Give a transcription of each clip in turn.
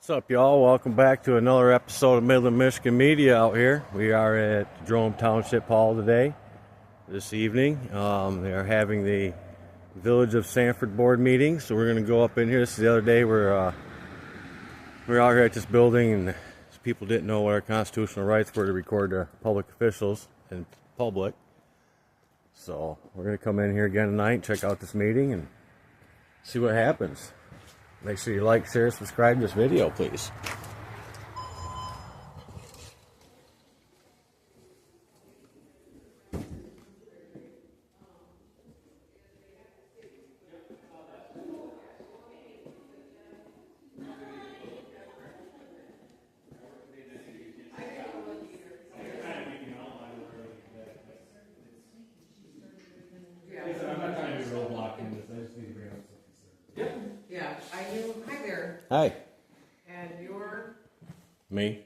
What's up, y'all? Welcome back to another episode of Midland, Michigan Media out here. We are at Jerome Township Hall today, this evening. They are having the Village of Sanford board meeting, so we're going to go up in here. This is the other day we're out here at this building, and people didn't know what our constitutional rights were to record public officials in public. So we're going to come in here again tonight, check out this meeting, and see what happens. Make sure you like, share, subscribe to this video, please. Yeah, I knew. Hi there. Hi. And you're? Me.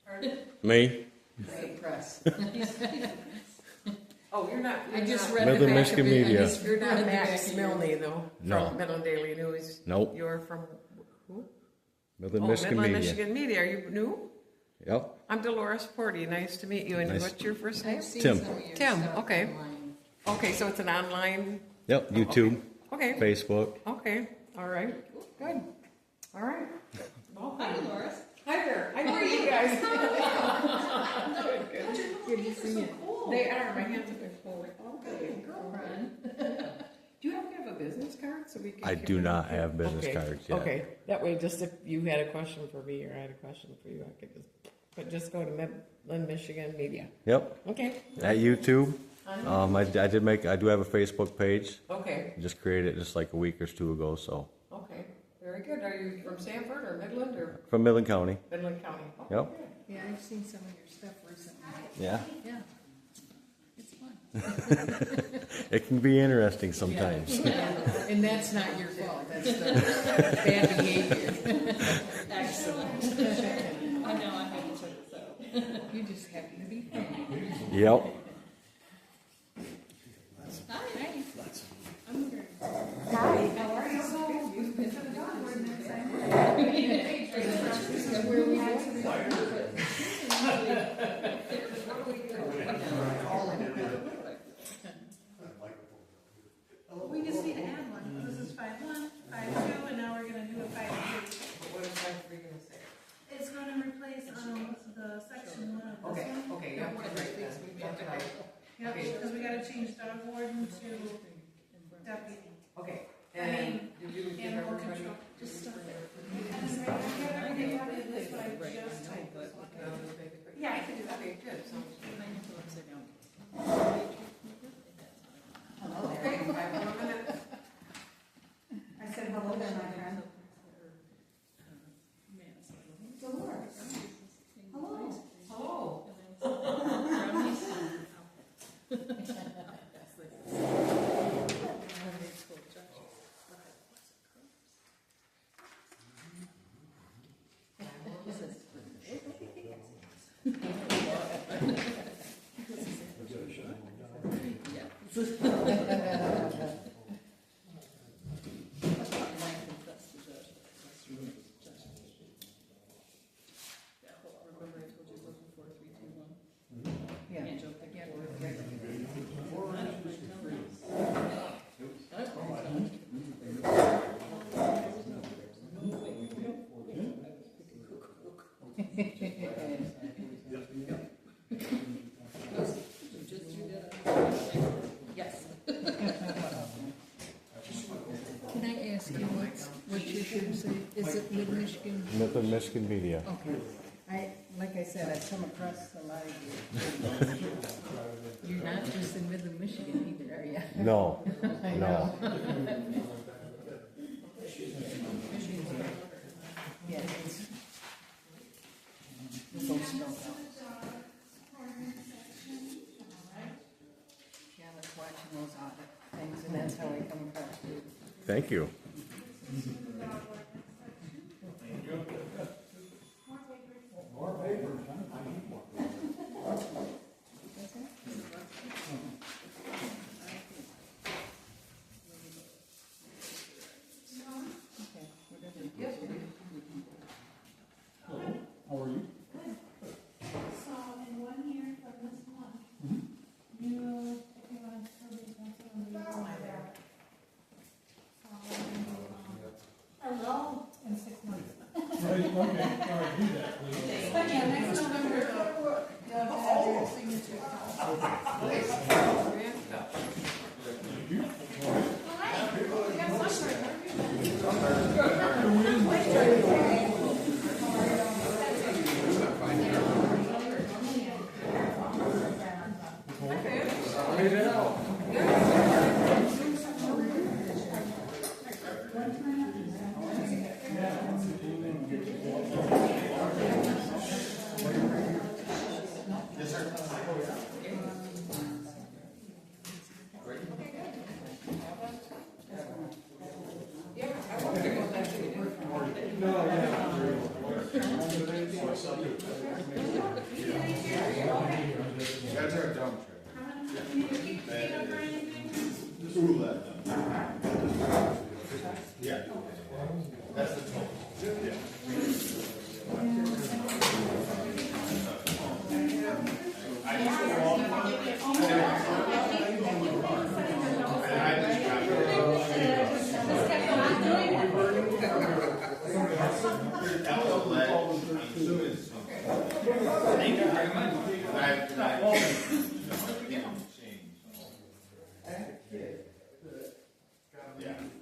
Pardon? Me. Press. Oh, you're not. I just read Midland, the back Michigan of it. Media. You're not Max Milne, though. No. From Midland Daily News. Nope. You're from who? Midland, Oh, Michigan Midland, Media. Michigan Media. Are you new? Yep. I'm Dolores Porty. Nice to meet you. And Nice. what's your first name? I've seen Tim. some of your Tim, stuff okay. online. Okay, so it's an online. Yep. YouTube, Okay. Facebook. Okay. All right. Good. All right. Well, Hi, Dolores. hi there. I know you guys. Good to see you. They are. My hands have been full. Okay. Girlfriend. Do you happen to have a business card so we can? I do not have business Okay. cards yet. Okay. That way, just if you had a question for me or I had a question for you, I could just go to Midland, Michigan Media. Yep. Okay. At YouTube. I do have a Facebook page. Okay. Just created it just like a week or two ago. So Okay. Very good. Are you from Sanford or Midland or from Midland County. Midland County? Okay, Yep. good. Yeah, I've seen some of your stuff recently. Yeah. Yeah. It's fun. It can be interesting sometimes. And that's not your fault. That's the bad behavior. Excellent. I know I have to check this out. You just happen to be funny. Yep. Hi. I'm here. Hi. How are you? Where we go. We just need to add one. This is 5-1, 5-2, and now we're gonna do a 5-3. What is that for you gonna say? It's gonna replace, the section 1 of this Okay, one. okay, yeah, right, that's, that's right. Yep, because we gotta change dog warden to deputy. Okay, I and mean, did you give animal everybody? control, just stop it. And then right here, everything up in this, but I just typed this one. Yeah, I can do that. Okay, good, so. Hello Okay, 5 more minutes. I said hello there, my friend. Dolores. Hello. Hello. Yes. Can I ask you what you should say? Is it Mid-Michigan? Midland, Michigan Media. Okay. Like I said, I've come across a lot of you. You're not just in Midland, Michigan either, are you? No. I No. know. Yeah, it's so strong. Yeah, I was watching those audit things, and that's how I come across you. Thank you. all right, do that, please. But yeah, next November, you'll have your signature. All right, we got Sanford.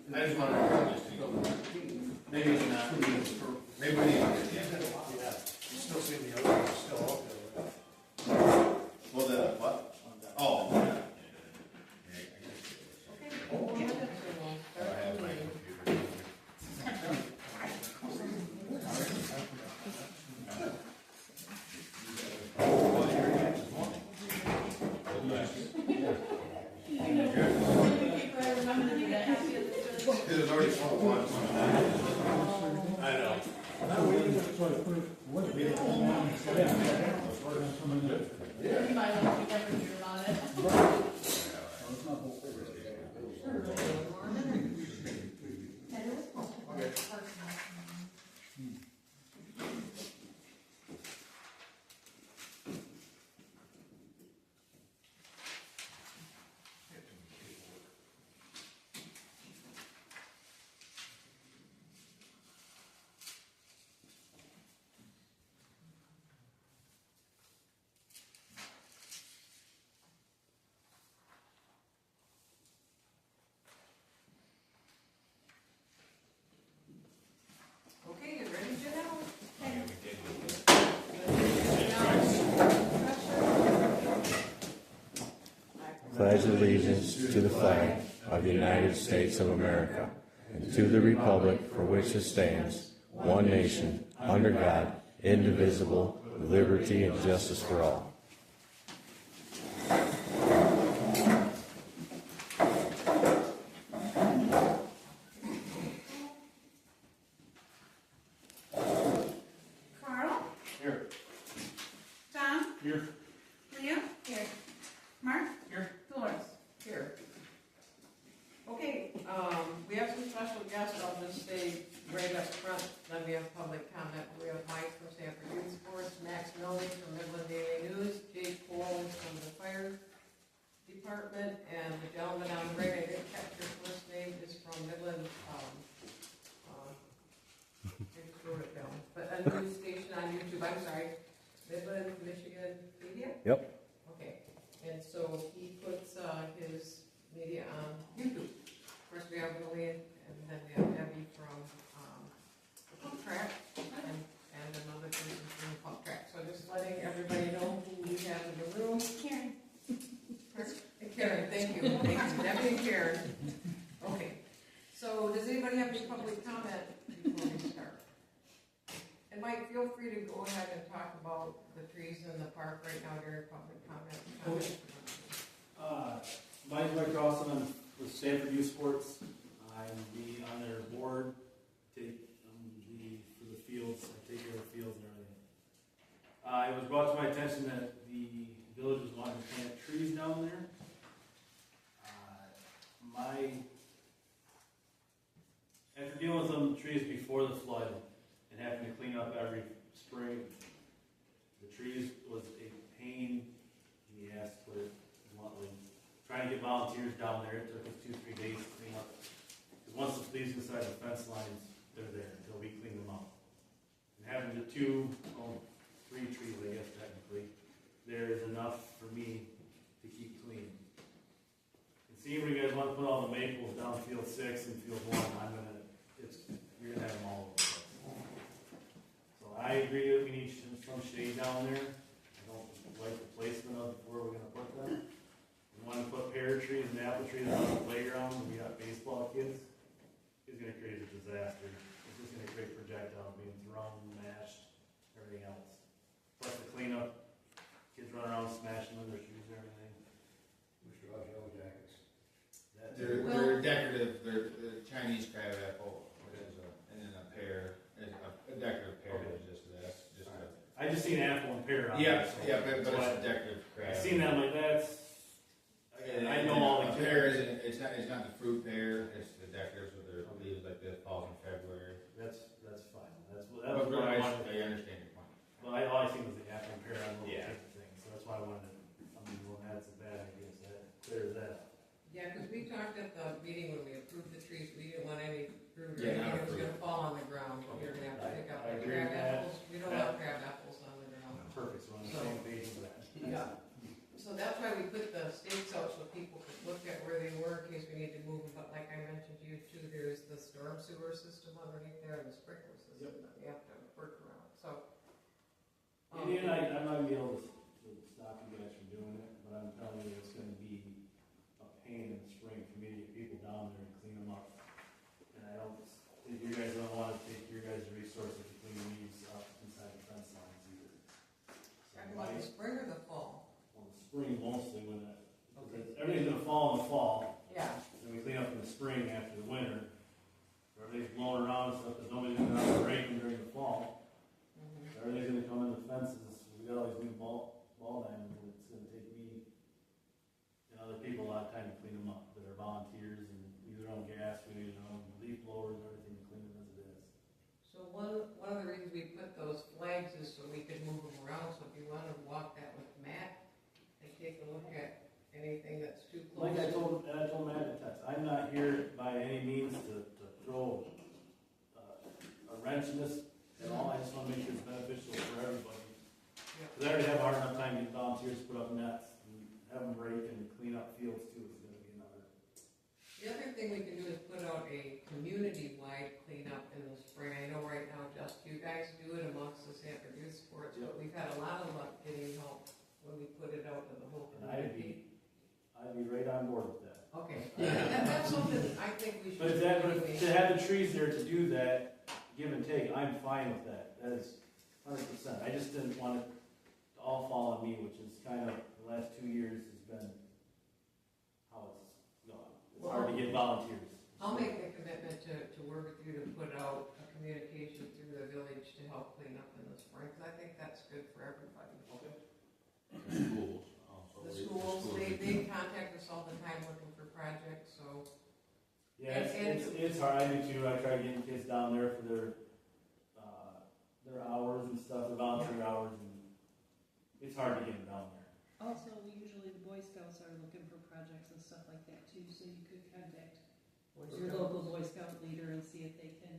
I just want to maybe it's not, maybe we need to get the You still see the other ones still out there. well, the what? Oh. Yeah. I have my computer. It was already sold once. I know. You might want to be temperature on it. Okay, you ready, Janelle? Pledge allegiance to the flag of the United States of America, and to the republic for which it stands, one nation, under God, indivisible, with liberty and justice for all. Carl? Here. Tom? Here. Leah? Here. Mark? Here. Dolores? Here. Okay, we have some special guests. I'll just stay right up front, then we have public comment. We have Mike from Sanford Youth Sports, Max Milling from Midland Daily News, Jake Poole from the Fire Department, and the gentleman on the right, I didn't catch your first name, is from Midland, I just wrote it down, but a news station on YouTube, I'm sorry, Midland, Michigan Media? Yep. Okay, and so he puts his media on YouTube. First we have Lillian, and then we have Debbie from the pump track, and another person from the pump track. So just letting everybody know who we have in the room. Karen? And Karen, thank you. Thank you, Debbie and Karen. Okay, so does anybody have any public comment before we start? And Mike, feel free to go ahead and talk about the trees in the park right now during public comment. Mike Dawson, I'm with Sanford Youth Sports. I'm on their board, for the fields, I take care of the fields and everything. It was brought to my attention that the village was wanting to plant trees down there. After dealing with some trees before the flood and having to clean up every spring, the trees was a pain in the ass, to put it bluntly. Trying to get volunteers down there, it took us 2-3 days to clean up. Because once the leaves inside the fence lines, they're there until we clean them up. having the three trees, I guess technically, there is enough for me to keep clean. And see where you guys want to put all the maples down field 6 and field 1, you're gonna have them all over the place. So I agree that we need some shade down there. I don't like the placement of where we're gonna put them. We want to put pear trees and apple trees on the playground when we got baseball kids. It's gonna create a disaster. It's just gonna create projectiles being thrown, mashed, everything else. Plus the cleanup, kids running around smashing with their shoes and everything. Mr. Off Yellow Jackets. They're decorative, they're Chinese crab apple, which is and then a pear, a decorative pear is just this, just a. I just seen apple and pear on Yeah, there. so- yeah, but so it's I- a decorative crab. I seen that, I'm like, I know all the A pear isn't, it's not the fruit pear, it's the decorative, so their leaves like this, falls in February. That's fine, that was But what I I wanted. understand your point. Well, all I seen was the apple and pear on the little Yeah. type of thing, so that's why I wanted to, well, that's a bad idea, so that clears that up. Yeah, because we talked at the meeting when we approved the trees, we didn't want any fruit or Yeah, anything not that was fruit. gonna fall on the ground, but we were gonna have to pick up I the agree crab with that. apples, we don't want crab apples on the ground. Perfect, so we're on the So- same page with that. Yeah. So that's why we put the stakes out so people could look at where they were in case we need to move them, but like I mentioned to you too, there's the storm sewer system underneath there and the sprinkler system that we have to work around, so. And I'm not gonna be able to stop you guys from doing it, but I'm telling you, it's gonna be a pain in the spring for me to get people down there and clean them up. And I don't think you guys don't wanna take your guys' resources to clean these up inside the fence lines either. So Talking about the spring or the fall? well, the spring mostly when everything's gonna fall in the fall, Yeah. and we clean up in the spring after the winter. Everything's blowing around and stuff, because nobody's gonna have to rake them during the fall. Mhm. So everything's gonna come in the fences, we got all these new ball diamonds, and it's gonna take me and other people a lot of time to clean them up, that are volunteers and use their own gas, we use our own leaf blowers, everything to clean them as it is. So one of the reasons we put those flags is so we could move them around, so if you wanna walk that with Matt, and take a look at anything that's too close. Like I told Matt in text, I'm not here by any means to throw a wrench in this at all, I just wanna make sure it's beneficial for everybody. Cause I already have a hard enough time getting volunteers to put up nets, and have them rake and clean up fields too, is gonna be another. The other thing we can do is put out a community-wide cleanup in the spring. I know right now just you guys do it amongst the Sanford Youth Sports, but we've had a lot of luck getting help when we put it out to the whole And I'd community. be right on board with that. Okay, that's something I think we should. But anyway. to have the trees there to do that, give and take, I'm fine with that, that is 100%. I just didn't want it to all fall on me, which is kind of, the last 2 years has been how it's gone. It's hard to get volunteers. I'll make the commitment to work with you to put out a communication through the village to help clean up in the spring, because I think that's good for everybody. Okay. Schools. also. The schools, they contact us all the time looking for projects, so. Yeah, it's hard, I do too, I try getting kids down there for their hours and stuff, their volunteer hours, and it's hard to get them down there. Also, usually the Boy Scouts are looking for projects and stuff like that too, so you could contact your local Boy Scout leader and see if they can.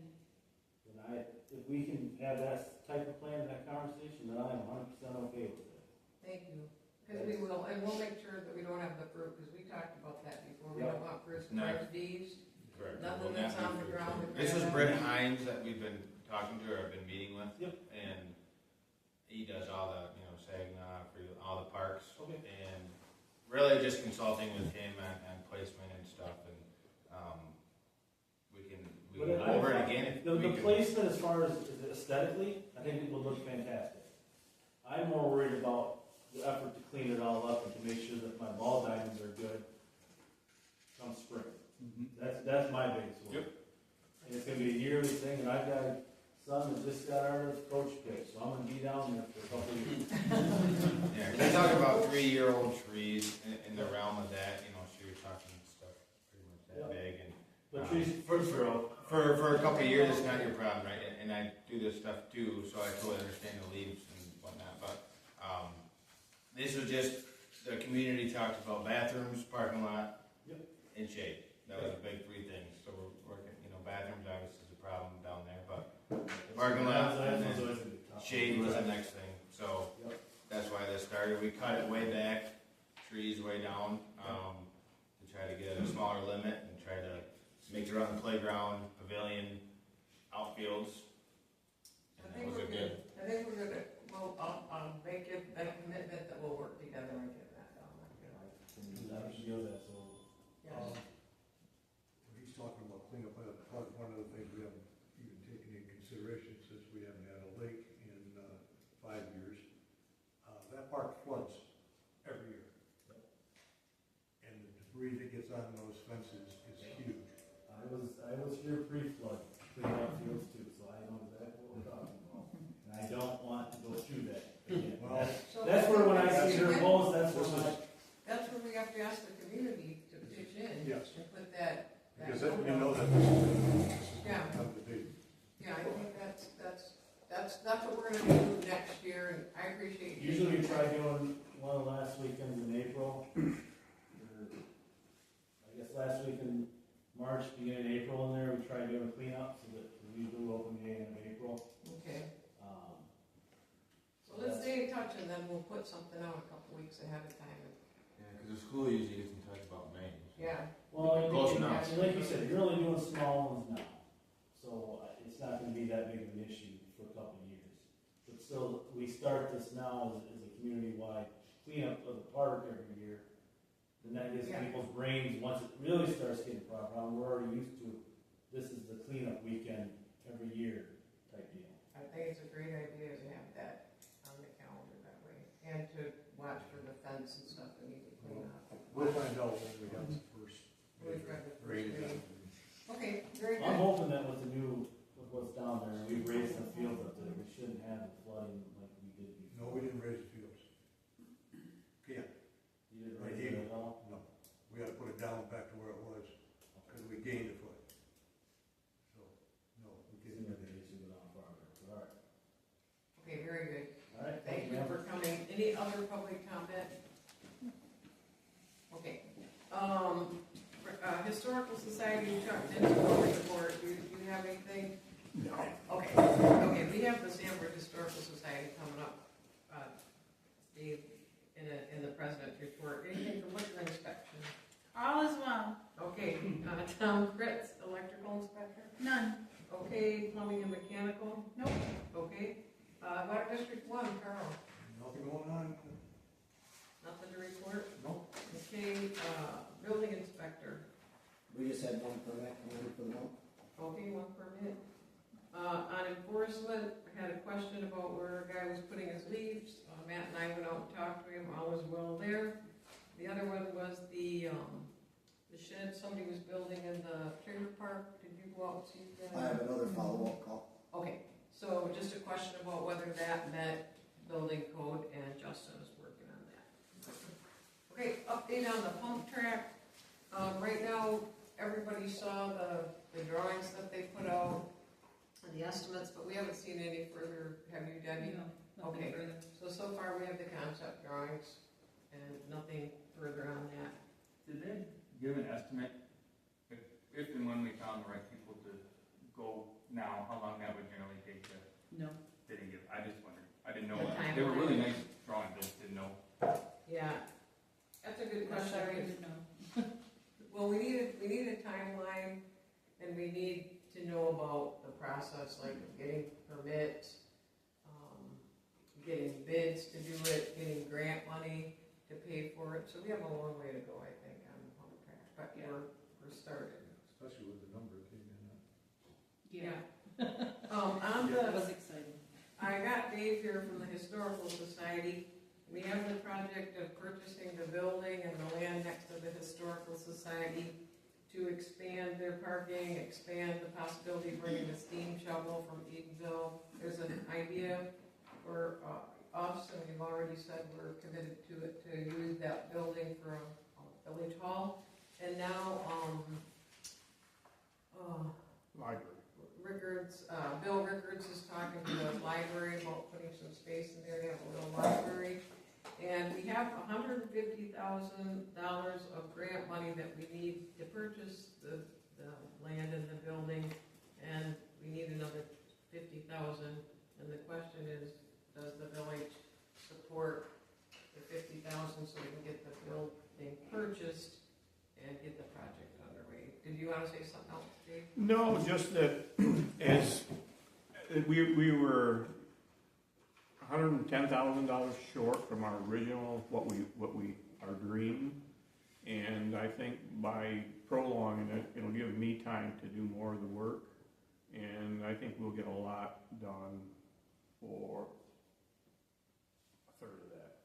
And if we can have that type of plan, that conversation, then I'm 100% okay with it. Thank you, because we will, and we'll make sure that we don't have the fruit, because we talked about that before, we don't want fruit No. These, Correct. nothing Will that's not on be the fruit. ground. This is Britt Hines that we've been talking to, or I've been meeting with. Yep. And he does all the, Saginaw, for all the parks. Okay. And really just consulting with him on placement and stuff, and, we can But go over it again. The placement as far as aesthetically, I think it will look fantastic. I'm more worried about the effort to clean it all up and to make sure that my ball diamonds are good come spring. That's my biggest worry. Yep. And it's gonna be a yearly thing, and I've got a son that just got our coach pick, so I'm gonna be down there for a couple of years. Yeah, they talk about 3-year-old trees in the realm of that, so you're talking stuff pretty much that big, and But trees, first row, for a couple of years, it's not your problem, right? And I do this stuff too, so I totally understand the leaves and whatnot, but, this was just, the community talked about bathrooms, parking lot, Yep. and shade. That was the big 3 things, so we're working, bathrooms obviously is a problem down there, but parking lot, and That's then always a the next thing, so Yep. that's why this started. We cut it way back, trees way down, to try to get a smaller limit and try to make it around the playground, pavilion, outfields. I And think that was we're a good, I think we're gonna, well, make it a commitment that we'll work together and get that done. That feels that, so. Yes. When he's talking about cleanup, one of the things we haven't even taken into consideration, since we haven't had a lake in 5 years, that park floods every year. And the debris that gets on those fences is huge. I was here pre-flood, cleaning up fields too, so I know exactly what we're talking about. And I don't want to go through that again. Well, So That's where when I see her post, that's This when I, is, That's where we have to ask the community to pitch in. Yes. And put that. because you know that this is Yeah. going to come to be. Yeah, I think that's what we're gonna do next year, and I appreciate you. usually we try doing one of the last weekends in April. Or, I guess last week in March, beginning of April in there, we try doing a cleanup, so that we usually open the end of April. Okay, Um, so let's stay in touch, and then we'll put something out a couple weeks ahead of time. yeah, cause the school usually gets in touch about May. so. Yeah, Well, and Close and enough. like you said, you're only doing small ones now, so it's not gonna be that big of an issue for a couple of years. But still, we start this now as a community-wide cleanup of the park every year. And that gets Yeah. people's brains, once it really starts getting a problem, we're already used to, this is the cleanup weekend every year type deal. I think it's a great idea to have that on the calendar that way, and to watch for the fence and stuff that need to clean up. We'll find out when we have the first. We've got the first grade. reading. Okay, very I'm good. hoping that with the new, with what's down there, we've raised the fields up there, we shouldn't have the flooding like we did before. No, we didn't raise the fields. Can't. You didn't Right raise here. it at all? No, we gotta put it down back to where it was, because we gained a foot. So, no, we Seems can't do like that. they should go down farther, but all right. Okay, very good. All right, Thank you ma'am. for coming. Any other public comment? Okay. Historical Society, Chuck, didn't report. Do you have anything? No. Okay. Okay, we have the Sanford Historical Society coming up, Steve, in the president's report. Anything from liquor inspection? All is well. Okay, Tom Fritz, electrical inspector? None. Okay, plumbing and mechanical? Nope. Okay. Water District 1, Carl? Nothing going on? Nothing to report? No. Okay, building inspector? We just had one permit come in for the month. Okay, one permit. On enforcement, I had a question about where a guy was putting his leaves. Matt and I went out and talked to him, all was well there. The other one was the shed somebody was building in the trailer park. Did you go out and see that? I have another follow-up call. Okay, so just a question about whether that met building code, and Justin is working on that. Okay, update on the pump track. Right now, everybody saw the drawings that they put out and the estimates, but we haven't seen any further, have you, Debbie? No, nothing Okay. further. So far we have the concept drawings and nothing further on that. Did they give an estimate, if and when we found the right people to go now, how long that would generally take to, No. they didn't give, I just wondered, I didn't know, The they were timeline. really nice drawings, I just didn't know. Yeah, that's a good That's question. sorry, no. Well, we need a timeline, and we need to know about the process, like getting permits, getting bids to do it, getting grant money to pay for it, so we have a long way to go, I think, on the pump track, but Yeah. we're started. Especially with the number that came in. Yeah, On that the, was exciting. I got Dave here from the Historical Society. We have the project of purchasing the building and the land next to the Historical Society to expand their parking, expand the possibility of bringing the steam shovel from Eatonville. There's an idea for us, and we've already said we're committed to it, to use that building for a village hall. And now, Bill Rickards is talking to the library about putting some space in there to have a little library. And we have $150,000 of grant money that we need to purchase the land and the building, and we need another $50,000. And the question is, does the village support the 50,000 so we can get the building purchased and get the project underway? Did you want to say something else, Dave? No, just that as we were $110,000 short from our original our dream, and I think by prolonging it, it'll give me time to do more of the work, and I think we'll get a lot done for a third of that.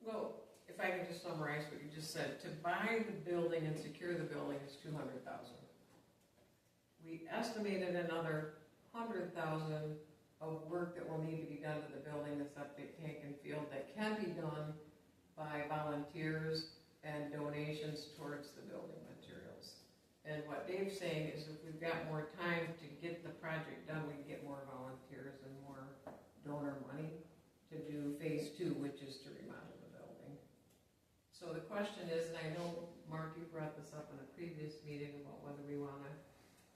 Well, if I can just summarize what you just said, to buy the building and secure the building is $200,000. We estimated another $100,000 of work that will need to be done to the building, the septic tank and field, that can be done by volunteers and donations towards the building materials. And what Dave's saying is if we've got more time to get the project done, we can get more volunteers and more donor money to do phase 2, which is to remodel the building. So the question is, and I know, Mark, you brought this up in a previous meeting about whether we want to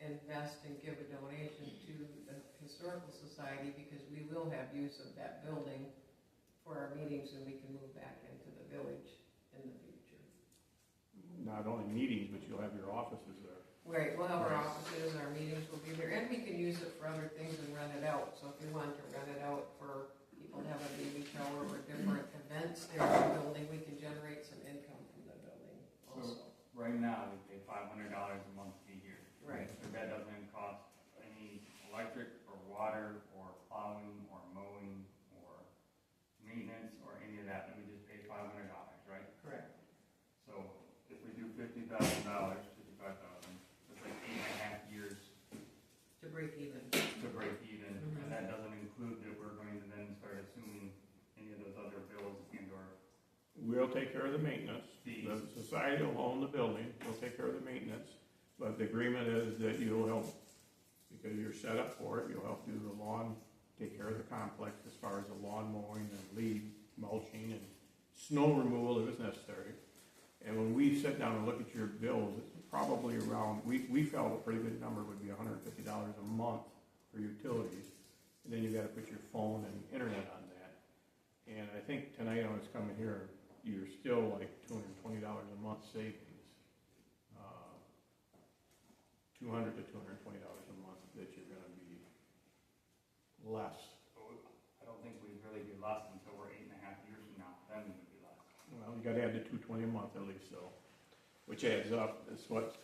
invest and give a donation to the Historical Society, because we will have use of that building for our meetings and we can move back into the village in the future. Not only meetings, but you'll have your offices there. Right, we'll have our offices, our meetings will be there, and we can use it for other things and rent it out. So if we want to rent it out for people to have a baby shower or different events there in the building, we can generate some income from the building also. So right now, we pay $500 a month to be here. Right. So that doesn't cost any electric or water or plowing or mowing or maintenance or any of that. We just pay $500, right? Correct. So if we do $50,000, $55,000, it's like 8.5 years To break even. to break even, Mhm. and that doesn't include that we're going to then start assuming any of those other bills and/or We'll take care of the maintenance. fees. The society will own the building, we'll take care of the maintenance, but the agreement is that you'll help, because you're set up for it, you'll help do the lawn, take care of the complex as far as the lawn mowing and leaf mulching and snow removal if it's necessary. And when we sit down and look at your bills, it's probably around, we felt a pretty good number would be $150 a month for utilities. And then you gotta put your phone and internet on that. And I think tonight when it's coming here, you're still like $220 a month savings. $200 to $220 a month that you're gonna be less. I don't think we'd really be less until we're 8.5 years from now, then we would be less. Well, you gotta add the $220 a month at least, so, which adds up, it's what,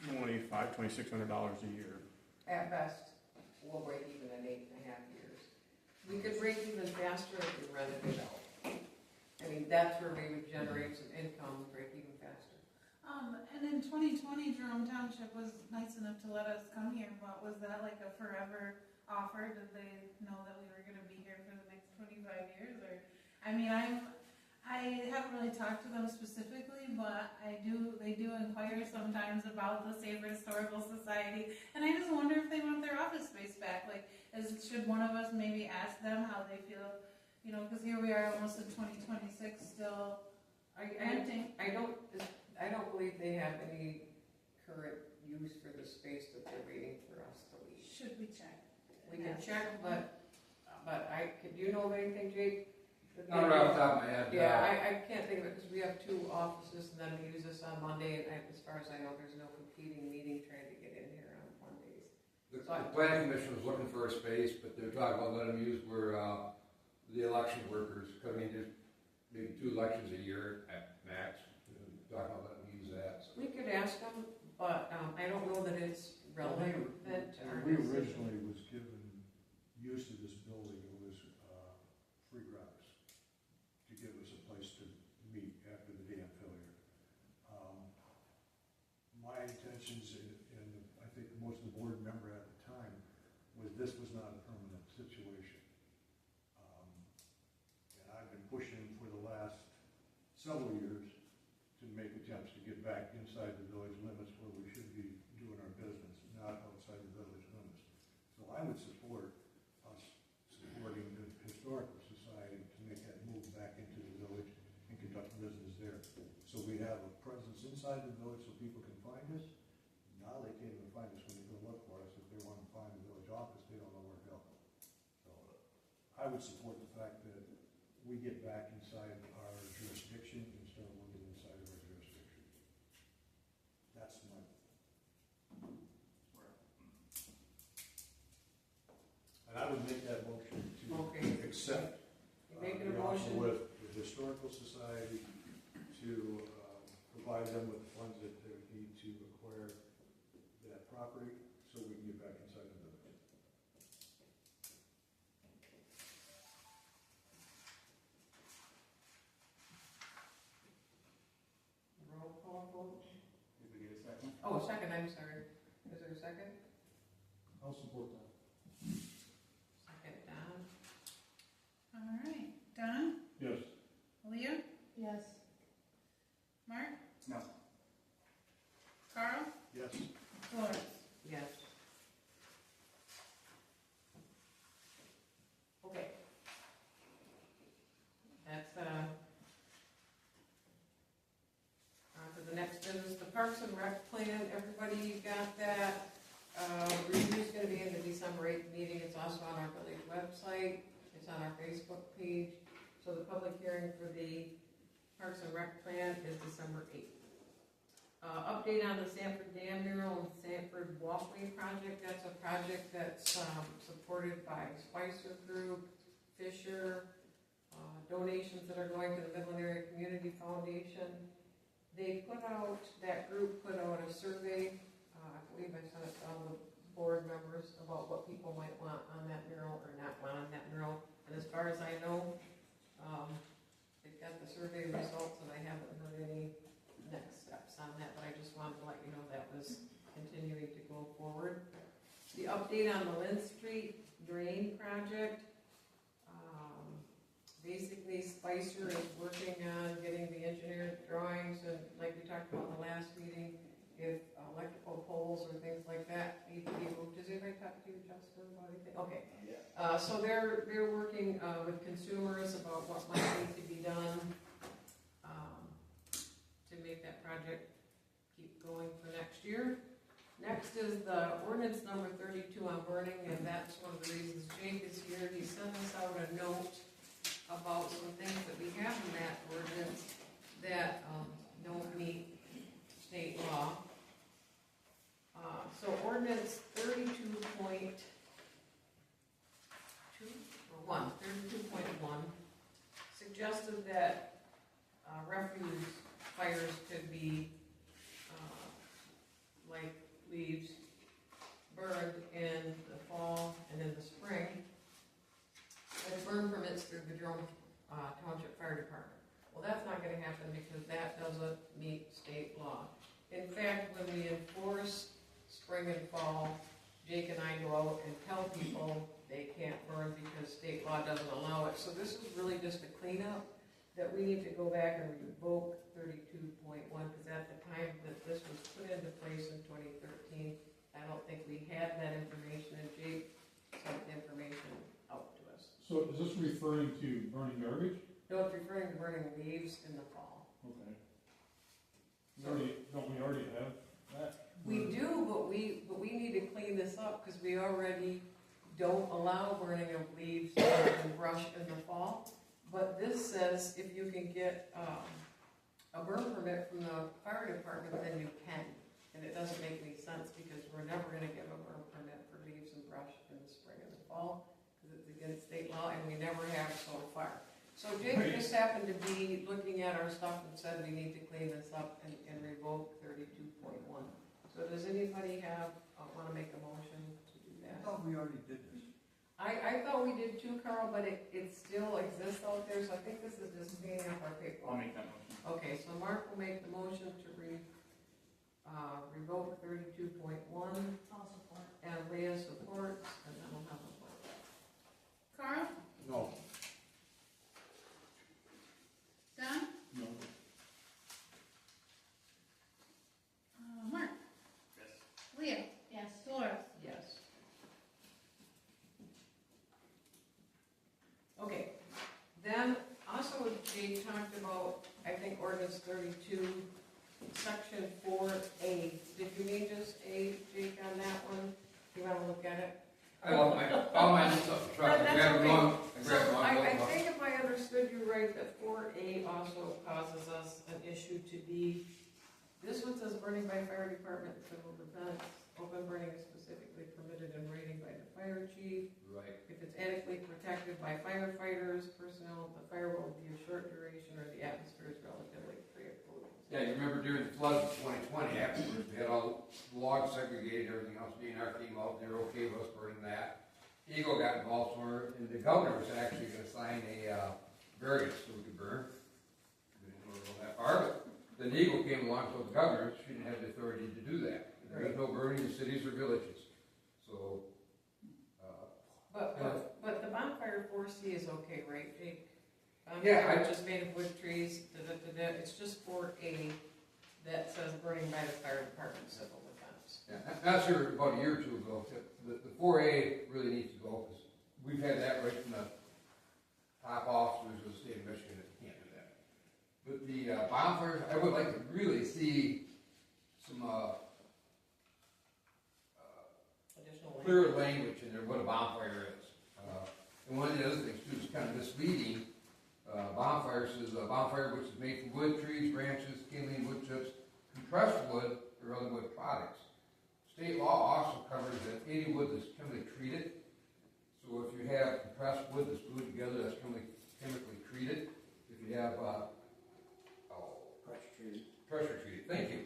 $2,600 a year. At best, we'll break even in 8.5 years. We could break even faster if we rented it out. I mean, that's where we would generate some income, break even faster. And in 2020, Jerome Township was nice enough to let us come here, but was that like a forever offer? Did they know that we were gonna be here for the next 25 years? Or, I mean, I haven't really talked to them specifically, but they do inquire sometimes about the Sanford Historical Society, and I just wonder if they want their office space back. Like, should one of us maybe ask them how they feel, you know, because here we are almost in 2026 still renting. I don't believe they have any current use for the space that they're waiting for us to leave. Should we check? We can check, but do you know of anything, Jake? Not right off the top of my head. Yeah, I can't think of it, because we have 2 offices, and then we use this on Monday, and as far as I know, there's no competing meeting trying to get in here on Mondays. The planning commission was looking for a space, but they're talking about letting them use where, the election workers, cause I mean, there's maybe 2 elections a year at max, talking about letting them use that, so. We could ask them, but I don't know that it's relevant to our We decision. originally was given use of this building, it was free graphics to give us a place to meet after the dam failure. My intentions, and I think most of the board member at the time, was this was not a permanent situation. And I've been pushing for the last several years to make attempts to get back inside the village limits where we should be doing our business, not outside the village limits. So I would support us supporting the Historical Society to make that move back into the village and conduct business there. So we have a presence inside the village so people can find us. Now they can't even find us when they go look for us. If they want to find the village office, they don't know where to go. So I I would support the fact that we get back inside our jurisdiction and start working inside of our jurisdiction. That's my, and I would make that motion Okay. to accept You making a the offer motion? with the Historical Society to provide them with the funds that they need to acquire that property so we can get back inside the village. Roll call vote. Did we get a second? Oh, second, I'm sorry. Is there a second? I'll support that. Second, Don? All right, Don, Yes. Leah, Yes. Mark, No. Carl, Yes. Dolores. Yes. Okay. That's, on to the next business, the Parks and Rec plan, everybody got that? Review's gonna be in the December 8th meeting, it's also on our village website, it's on our Facebook page. So the public hearing for the Parks and Rec plan is December 8th. Update on the Sanford Dam mural and Sanford Walkway project. That's a project that's supported by Spicer Group, Fisher, donations that are going to the Midland Area Community Foundation. They put out, that group put out a survey, I believe I sent it to all the board members about what people might want on that mural or not want on that mural. And as far as I know, they've got the survey results and I haven't heard any next steps on that, but I just wanted to let you know that was continuing to go forward. The update on the Lynn Street drain project. Basically, Spicer is working on getting the engineered drawings, and like we talked about in the last meeting, if electrical poles or things like that need to be moved. Does anybody talk to you, Justin, about anything? Okay. So they're working with consumers about what might need to be done to make that project keep going for next year. Next is the ordinance number 32 on burning, and that's one of the reasons Jake is here. He sent us out a note about some things that we have in that ordinance that don't meet state law. So ordinance 32.2 or 32.1 suggested that refuse fires could be like leaves burned in the fall and in the spring. And burn permits through the Jerome Township Fire Department. Well, that's not gonna happen because that doesn't meet state law. In fact, when we enforce spring and fall, Jake and I go out and tell people they can't burn because state law doesn't allow it. So this is really just a cleanup that we need to go back and revoke 32.1, because at the time that this was put into place in 2013, I don't think we had that information, and Jake sent the information out to us. So is this referring to burning garbage? No, it's referring to burning leaves in the fall. Okay. Don't we already have that? We do, but we need to clean this up, because we already don't allow burning of leaves and brush in the fall. But this says if you can get a burn permit from the fire department, then you can. And it doesn't make any sense, because we're never gonna give a burn permit for leaves and brush in the spring and the fall, because it's against state law, and we never have so far. So Jake just happened to be looking at our stuff and said we need to clean this up and revoke 32.1. So does anybody wanna make a motion to do that? I thought we already did this. I thought we did too, Carl, but it still exists out there, so I think this is just cleaning up our I'll paperwork. make that motion. Okay, so Mark will make the motion to revoke 32.1, I'll support. and Leah supports, and then we'll have a vote. Carl, No. Don, No. Mark, Yes. Leah, Yes. Dolores. Yes. Okay, then also Jake talked about, I think ordinance 32, section 4A. Did you mean just A, Jake, on that one? Do you wanna look at it? I lost my notes up the truck. That's We have okay. one, I So grabbed one, I think if I understood you right, that 4A also causes us an issue to be, this one says burning by fire department and civil defense. Open burning is specifically permitted in writing by the fire chief. right. If it's adequately protected by firefighters, personnel, the fire will be a short duration or the atmosphere is relatively free of pollutants. Yeah, you remember during the floods of 2020, afterwards, we had all the logs segregated, everything else, DNR came out, they were okay with us burning that. Eagle got involved somewhere, and the governor was actually gonna sign a, variance so we could burn. We didn't want to go that far, but then Eagle came along, told the governor she didn't have the authority to do that. There was no burning in cities or villages, so, But the bonfire 4C is okay, right, Jake? Yeah, Bonfire just made of wood trees, it's just 4A that says burning by the fire department, civil defense. yeah, that's here about a year or two ago, the 4A really needs to go, because we've had that right from the top officers of the state of Michigan that you can't do that. But the bonfires, I would like to really see some, Additional clear language in there what a bonfire is. And one of the other things too is kind of misleading. Bonfire says a bonfire which is made from wood, trees, branches, kindling, wood chips, compressed wood, or other wood products. State law also covers that any wood that's chemically treated. So if you have compressed wood that's glued together, that's chemically treated. If you have pressure treated, thank you.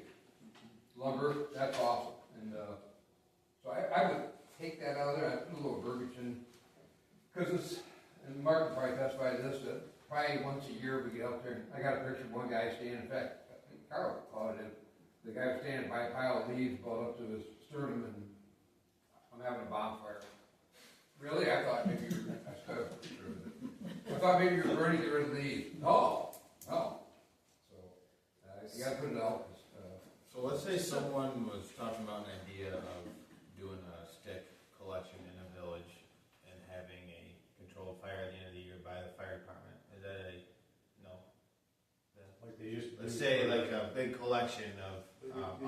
Lumber, that's awesome. And so I would take that out of there, I'd put a little verbiage in, because it's, and Mark can probably testify to this, that probably once a year we get out there, and I got a picture of one guy standing, in fact, I think Carl caught it in, the guy was standing by a pile of leaves about up to his sternum, and I'm having a bonfire. Really? I thought maybe you were, I thought maybe you were burning to get rid of the leaves. No. So, you gotta put it out. So let's say someone was talking about an idea of doing a stick collection in a village and having a controlled fire at the end of the year by the fire department. Is that a, no? Like they used to. Let's say like a big collection of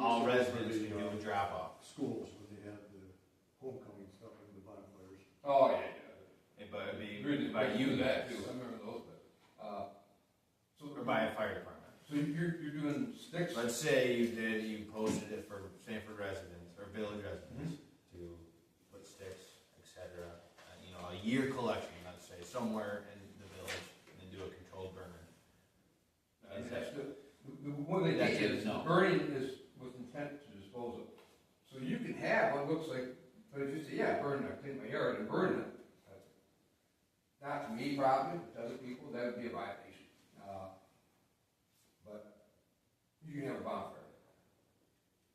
all residents can do a drop off. Schools, when they had the homecoming stuff and the bonfires. Oh, yeah. But it'd be Really, by you that guys, too. I remember those, but, or by a fire department. so you're doing sticks? Let's say you posted it for Sanford residents or village residents to put sticks, etc. A year collection, let's say, somewhere in the village, and then do a controlled burning. The one they That's did it, is no. burning is with intent to dispose of. So you can have what looks like, but if you say, yeah, burn, I clean my yard and burn it. Not to me probably, but to other people, that would be a violation. But you can have a bonfire.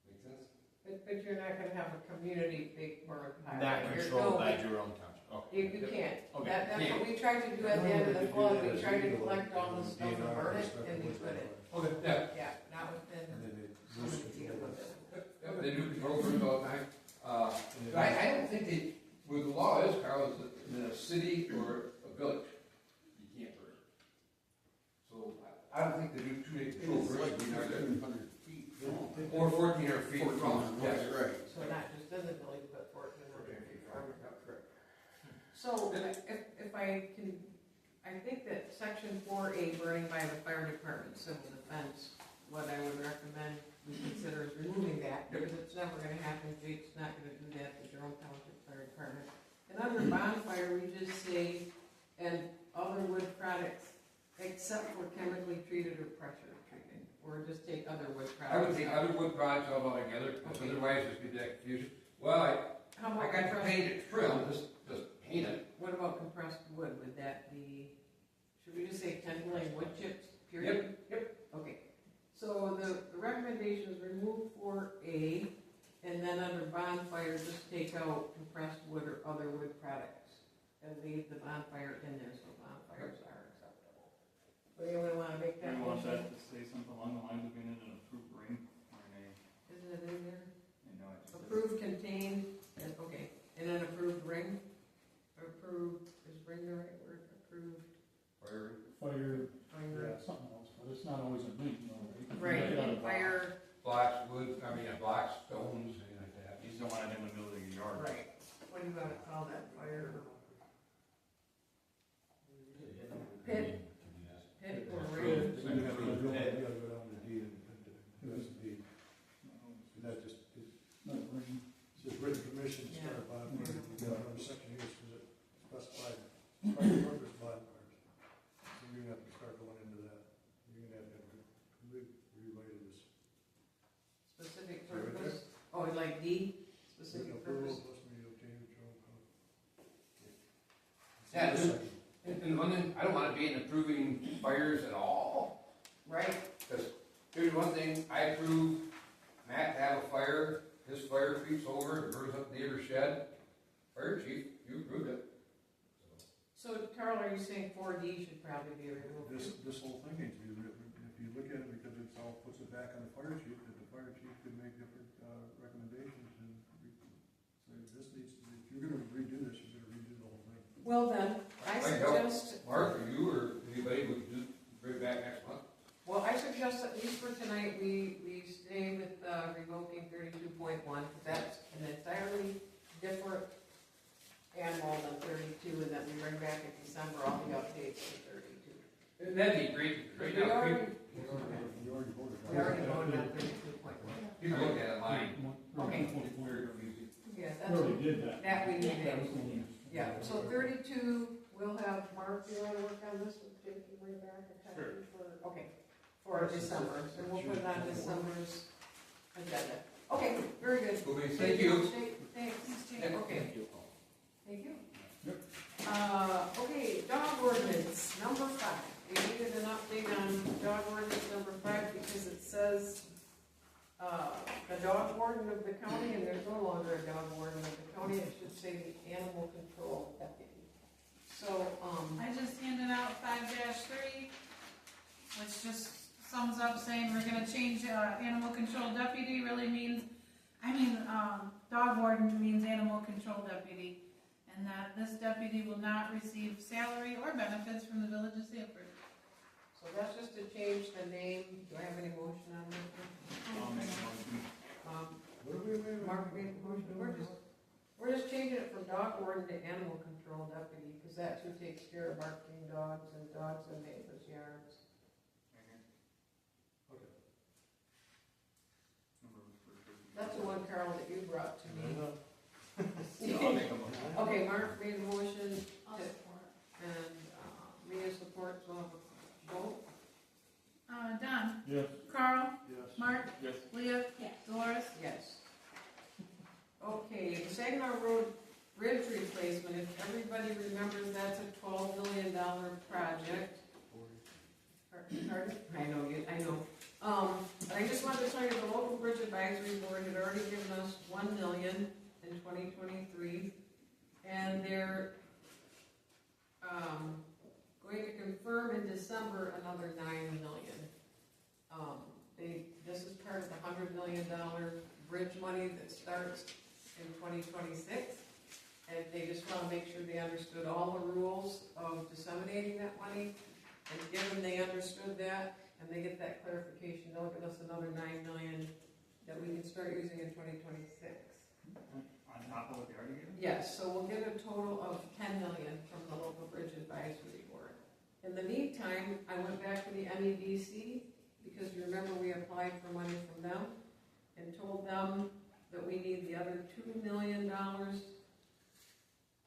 Make sense? But you're not gonna have a community big burn pile. Not You're controlled by building- Jerome Township. Okay. You can't. Okay. That's what we tried to do at the end of the flood, we tried to collect all the stuff and burn it, and we couldn't. Okay. Yeah. Yeah, not within, And then they so many feet of it. Yeah, they do control burns all the time. But I don't think they, where the law is, Carl, is that in a city or a village, you can't burn. So I don't think they do too many control burns. Or 1,400 feet from. Yes, right. So not just in the village, but 1,400 feet from. Correct. So if I can, I think that section 4A, burning by the fire department, civil defense, what I would recommend we consider is removing that, because it's never gonna happen, Jake's not gonna do that, the Jerome Township Fire Department. And under bonfire, we just say, and other wood products, except for chemically treated or pressure treated, or just take other wood products. I would take other wood products all together, because Okay. otherwise there's gonna be that confusion. Well, How I about got to compressed, paint it trim, just paint it. what about compressed wood, would that be, should we just say kindling wood chips, period? Yep. Okay, so the recommendation is remove 4A, and then under bonfire, just take out compressed wood or other wood products, and leave the bonfire in there, so bonfires are acceptable. So anyone wanna make that We want motion? that to say something along the lines of being in an approved ring or in a, Isn't it in there? it just says. Approved, contained, and, okay, in an approved ring? Approved, is ring the right word, approved? Fire. Fire. Something else, but it's not always a meat, you know, right? Right, Yeah. fire, Blocks, wood, blocks, stones, anything like that. You just don't want it in the middle of your yard. right, what do you wanna call that, fire? another section here, because it specified private workers bonfires. So you're gonna have to start going into that. You're gonna have to rewrite this. Specific Is that right purpose, oh, like D, specific Approval purpose. plus me obtain control. Yeah, and one thing, I don't wanna be in approving fires at all. Right, Because here's one thing, I approve Matt to have a fire, his fire creeps over, and burns up the neighbor's shed. Fire chief, you approved it. so Carl, are you saying 4D should probably be removed? This whole thing needs to be written, if you look at it, because it's all, puts it back on the fire chief, that the fire chief could make different, recommendations and, so this needs to be, if you're gonna redo this, you're gonna redo the whole thing. Well then, I Might help. suggest, Mark, or you, or anybody would do, bring it back next month. well, I suggest at least for tonight, we stay with, revoking 32.1, because that's an entirely different animal than 32, and then we bring back in December all the updates to 32. And that'd be great, right We now, already, You already voted on we it. already voted on 32.1. you can look at it line. Okay. Very confusing. Yeah, We already did that. that we need That to, was one. yeah, so 32, we'll have Mark, you wanna work on this with Jake, you bring back a copy for, okay, for December, so we'll put it on December's agenda. Okay, very good. Okay, thank you. Thanks. Yeah. Okay. Thank you. Okay, dog ordinance, number 5. We needed an update on dog ordinance number 5 because it says, the dog warden of the county, and there's no longer a dog warden of the county, it should say the animal control deputy. So, I just handed out 5-3, which just sums up saying we're gonna change, animal control deputy really means, dog warden means animal control deputy. And that this deputy will not receive salary or benefits from the village of Sanford. so that's just to change the name. Do I have any motion on that? Mark made the motion. We're just changing it from dog warden to animal control deputy, because that's who takes care of barking dogs and dogs in neighbors' yards. That's the one, Carl, that you brought to me. I'll make a motion. Okay, Mark made a motion, I'll support. and Mia supports, so I'll vote. Don, Yes. Carl, Yes. Mark, Yes. Leah, Dolores. Yes. Okay, the Saginaw Road Bridge replacement, if everybody remembers, that's a $12 million project. Pardon? I know. But I just wanted to tell you, the local bridge advisory board had already given us $1 million in 2023, and they're, going to confirm in December another $9 million. This is part of the $100 million bridge money that starts in 2026. And they just want to make sure they understood all the rules of disseminating that money. And given they understood that, and they get that clarification, they'll give us another $9 million that we can start using in 2026. On top of what they already gave? Yes, so we'll get a total of $10 million from the local bridge advisory board. In the meantime, I went back to the MEDC, because you remember we applied for money from them, and told them that we need the other $2 million,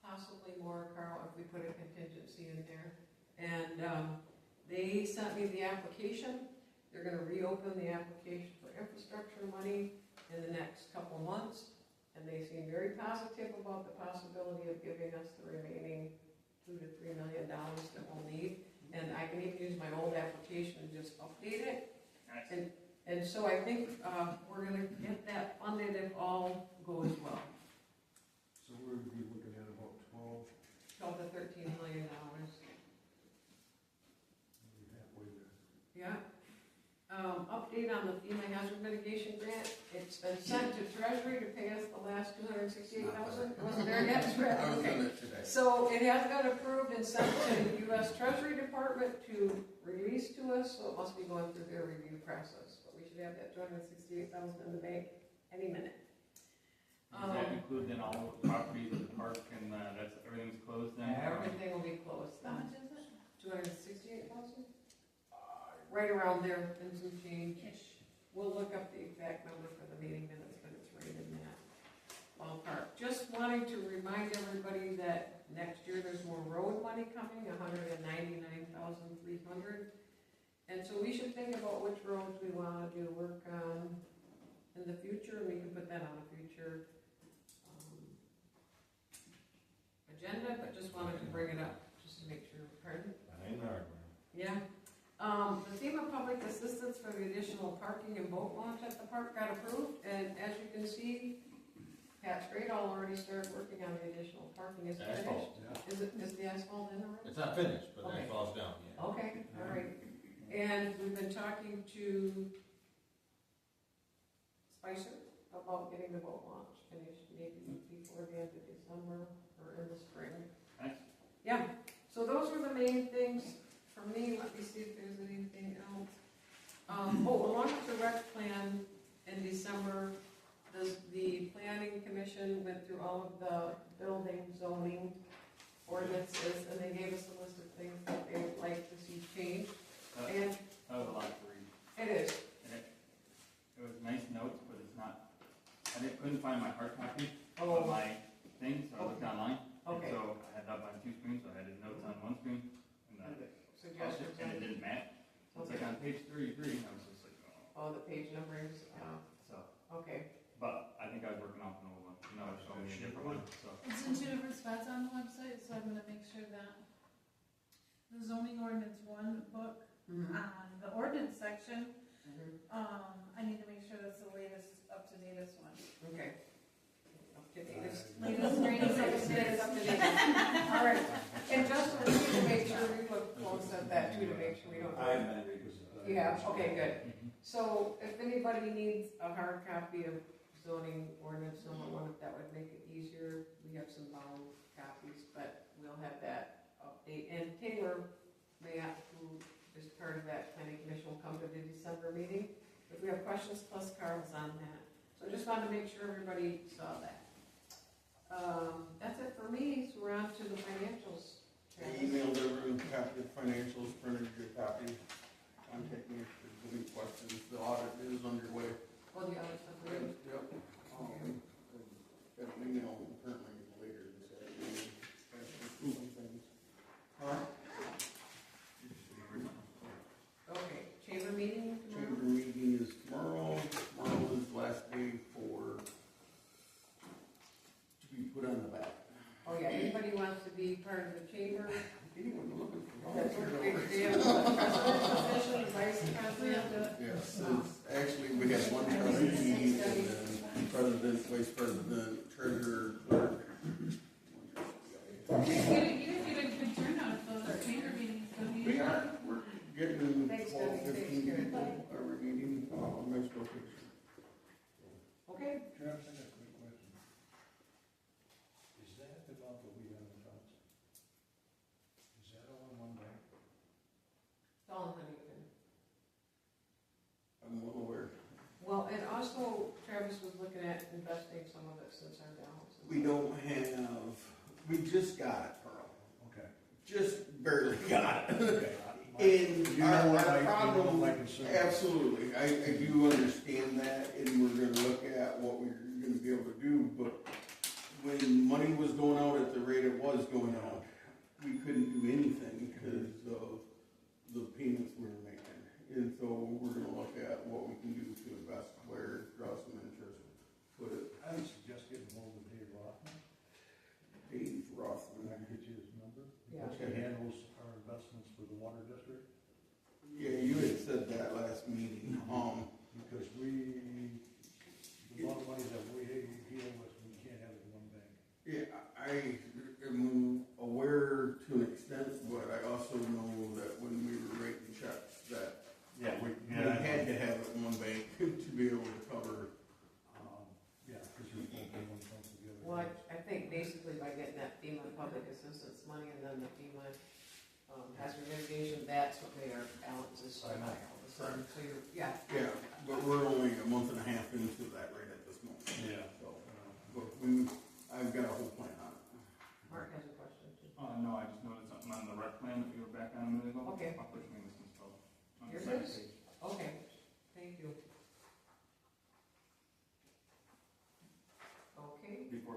possibly more, Carl, if we put a contingency in there. And they sent me the application. They're gonna reopen the application for infrastructure money in the next couple months. And they seem very positive about the possibility of giving us the remaining $2 to $3 million that we'll need. And I can even use my old application and just update it. And so I think we're gonna get that funded if all goes well. So we're gonna be looking at about 12 to $13 million. halfway there. Yeah. Update on the FEMA hazard mitigation grant. It's been sent to Treasury to pay us the last $268,000. Wasn't there yet? Okay. So it has been approved and sent to the U.S. Treasury Department to release to us, so it must be going through their review process. But we should have that $268,000 in the bank any minute. Does that include then all the properties of the park and that's, everything's closed then? Everything will be closed How then. much is it? 268,000? Right around there, and some change. We'll look up the exact number for the meeting minutes, but it's right in that ballpark. park. Just wanting to remind everybody that next year there's more road money coming, $199,300. And so we should think about which roads we wanna do work on in the future, and we can put that on a future, agenda, but just wanted to bring it up, just to make sure, pardon? Behind the hardware. Yeah. The FEMA public assistance for the additional parking and boat launch at the park got approved, and as you can see, Pat Stradall already started working on the additional parking. Is it finished? Asphalt. Is the asphalt in already? It's not finished, but Okay. it falls down, yeah. Okay, all right. And we've been talking to Spicer about getting the boat launch finished maybe before the end of December or in the spring. Nice. Yeah, so those were the main things for me. Let me see if there's anything else. Along with the rec plan in December, the planning commission went through all of the building zoning ordinances, and they gave us a list of things that they would like to see changed. And That was a lot to read. it is, And it was nice notes, but it's not, couldn't find my hard copy Oh. of my thing, so I looked online. And Okay. so I had that up on two screens, so I had his notes on one screen, and then suggestions. and it didn't match. It's like on page 33, and I was just like, oh. Oh, the page numberings, So, okay. but I think I was working off an old one, you know, there's so many different ones, so. It's in two different spots on the website, so I'm gonna make sure that the zoning ordinance one book, on the ordinance section, I need to make sure that's the latest, up to datest one. Okay. Up to date. Latest, greatest, up to date. Up to date. All right. And just for me to make sure we look close at that too, to make sure we don't. Yeah, okay, good. So if anybody needs a hard copy of zoning ordinance number one, if that would make it easier, we have some bound copies, but we'll have that update. And Taylor Matt, who is part of that planning commission, will come to the December meeting. If we have questions, plus Carl's on that. So I just wanted to make sure everybody saw that. That's it for me, so we're on to the financials. I emailed everyone a copy of financials, printed your copy. Contact me if there's any questions. The audit is underway. Well, the other stuff, we have. Yep. Got an email apparently later this afternoon. Approving things. Okay, chamber meeting tomorrow? Chamber meeting is tomorrow. Tomorrow is the last day to be put on the ballot. Oh, yeah, anybody wants to be part of the chamber? Anyone looking for That's volunteers? what we have. President position, vice president. Yes, actually, we have one trustee, and then president, vice president, treasurer, clerk. You guys get a good turnout for those chamber meetings, don't you? We're getting Thanks, 12, Debbie. 15 Thanks, people every meeting. Nice location. Okay, Travis, I got a quick question. Is that the amount that we have in funds? Is that all in one bank? it's all in Huntington. I'm well aware. Well, and also Travis was looking at investing some of it since our balance. We don't have, we just got it, Pearl. Okay. Just barely got it. Okay. And You know what our my- you know problem, what my concern is. absolutely, I do understand that, and we're gonna look at what we're gonna be able to do, but when money was going out at the rate it was going out, we couldn't do anything because of the payments we were making. And so we're gonna look at what we can do to invest, where, draw some interest, put it. I would suggest getting hold of Dave Rothman. Dave Can Rothman. I get you his number? Yeah. Because he handles our investments for the water district. Yeah, you had said that last meeting, Because the amount of money that we deal with, we can't have it in one bank. yeah, I am aware to an extent, but I also know that when we were writing checks, that we had to have it in one bank to be able to cover. Yeah, because you're both in one fund together. Well, I think basically by getting that FEMA public assistance money and then the FEMA hazard mitigation, that's what made our balances so high all of a sudden. So you're, yeah, Yeah, but we're only a month and a half into that right at this moment. Yeah. So, but I've got a whole plan on it. Mark has a question too. No, I just noticed something on the rec plan that we were back on a minute ago. Okay. I'll push me this one, so. On the Yours second is? page. Okay, thank you. Okay, Before